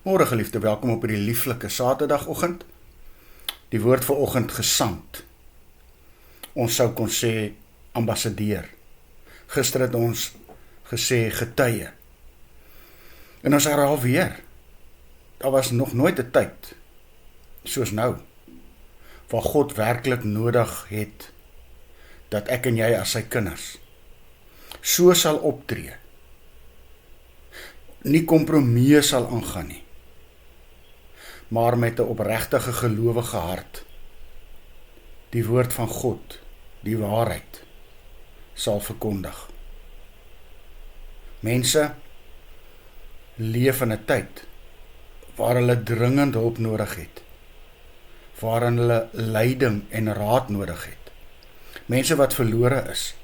Môre geliefde, welkom op hierdie lieflike Saterdagoggend. Die woord vir oggend gesant. Ons sou kon sê ambassadeur. Gister het ons gesê getuie. En ons herhaal weer. Daar was nog nooit 'n tyd, soos nou, waar God werklik nodig het, dat ek en jy as sy kinders so sal optree. Nie kompromieë sal aangaan nie, maar met 'n opregtige gelowige hart die woord van God, die waarheid, sal verkondig. Mense leef in 'n tyd waar hulle dringend hulp nodig het, waarin hulle leiding en raad nodig het. Mense wat verlore is,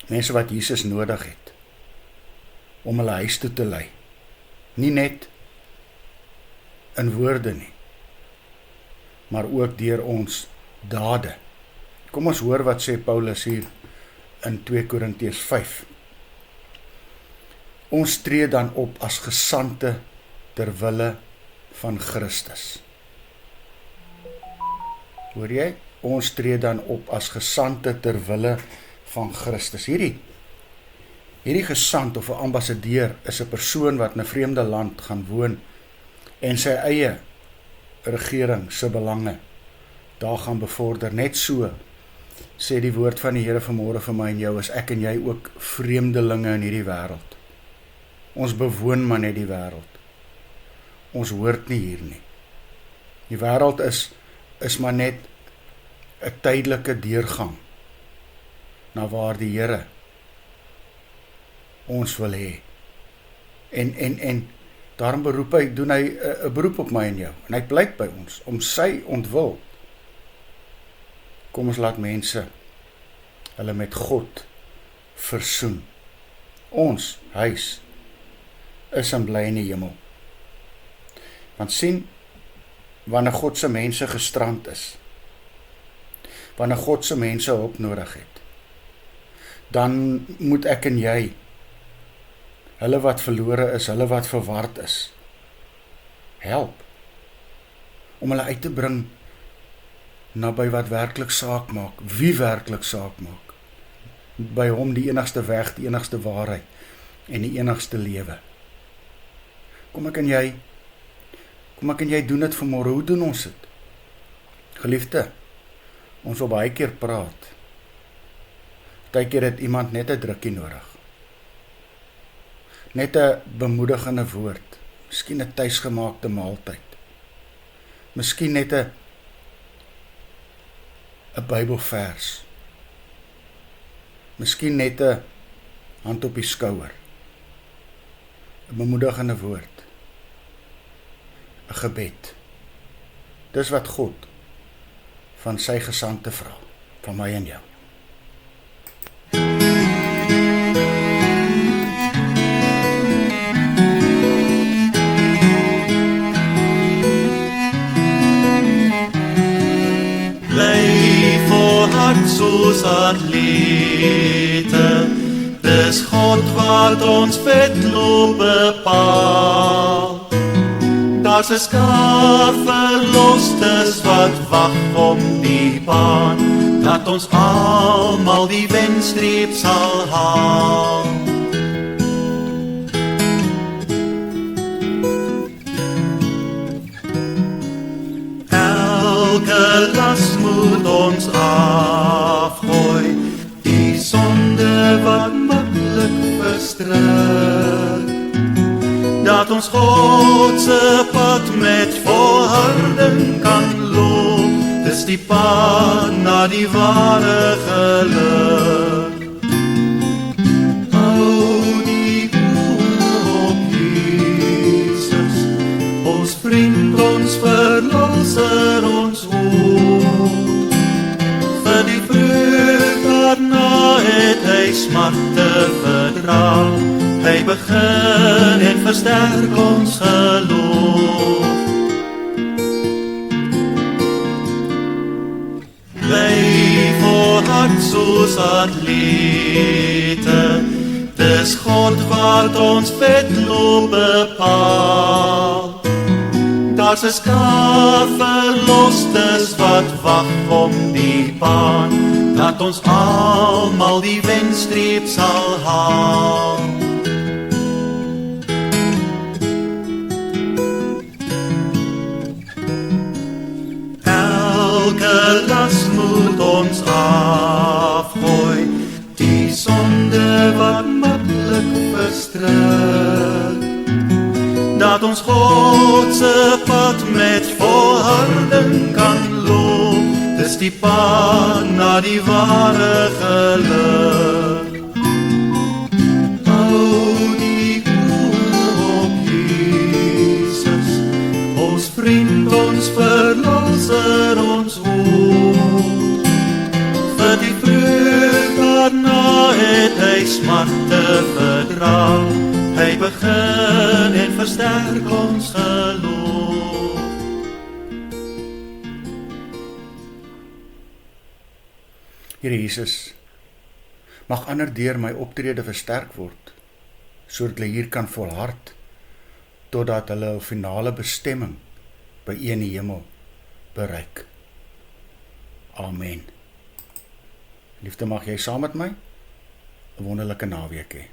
mense wat Jesus nodig het, om hulle huis toe te lei. Nie net in woorde nie, maar ook deur ons dade. Kom ons hoor wat sê Paulus hier in 2 Korintiërs 5. Ons tree dan op as gesante ter wille van Christus. Hoor jy? Ons tree dan op as gesante ter wille van Christus. Hierdie gesant of 'n ambassadeur is 'n persoon wat in 'n vreemde land gaan woon en sy eie regering se belange daar gaan bevorder. Net so sê die woord van die Here vanmôre vir my en jou, is ek en jy ook vreemdelinge in hierdie wêreld. Ons bewoon maar net die wêreld. Ons hoort nie hier nie. Die wêreld is maar net 'n tydelike deurgang na waar die Here ons wil hê. En daarom doen hy 'n beroep op my en jou. En hy pleit by ons om sy ontwil. Kom ons laat mense hulle met God versoen. Ons huis is in bly in die hemel. Want sien, wanneer God se mense gestrand is, wanneer God se mense hulp nodig het, dan moet ek en jy hulle wat verlore is, hulle wat verward is, help om hulle uit te bring naby wat werklik saak maak, wie werklik saak maak, by hom die enigste weg, die enigste waarheid en die enigste lewe. Kom ek en jy doen dit vanmôre. Hoe doen ons dit? Geliefde, ons wil baie keer praat. Partykeer het iemand net 'n drukkie nodig. Net 'n bemoedigende woord. Miskien 'n tuisgemaakte maaltyd. Miskien net 'n Bybelvers. Miskien net 'n hand op die skouer. 'n bemoedigende woord. 'n gebed. Dis wat God van sy gesante vra, van my en jou. Soos atlete, dis God wat ons wedloop bepaal. Daar's 'n skaar verlostes wat wag om die baan, dat ons almal die wenstreep sal haal. Elke las moet ons afgooi, die sonde wat maklik verstrik, dat ons God se pad met volharding kan loop, dis die pad na die ware geluk. Hou die oë op Jesus, ons vriend, ons verlosser, ons hoop. Vir die vreugd daarna het hy smarte verdra, hy begin en versterk ons geloof. Bly volhard soos atlete, Dis God wat ons wedloop bepaal. Daar's 'n skaar verlosters wat wag om die baan, dat ons almal die wenstreep sal haal. Elke las moet ons afgooi, die sonde wat maklik verstrik, dat ons God se pad met volharding kan loop, dis die pad na die ware geluk. Hou die oë op Jesus, ons vriend, ons verlosser, ons hoop. Vir die vreugde daarna het hy smarte verdra, hy begin en versterk ons geloof. Here Jesus, mag ander deur my optrede versterk word, sodat hulle hier kan volhard, totdat hulle 'n finale bestemming by U in die hemel bereik. Amen. Liefde, mag jy saam met my 'n wonderlike naweek hê.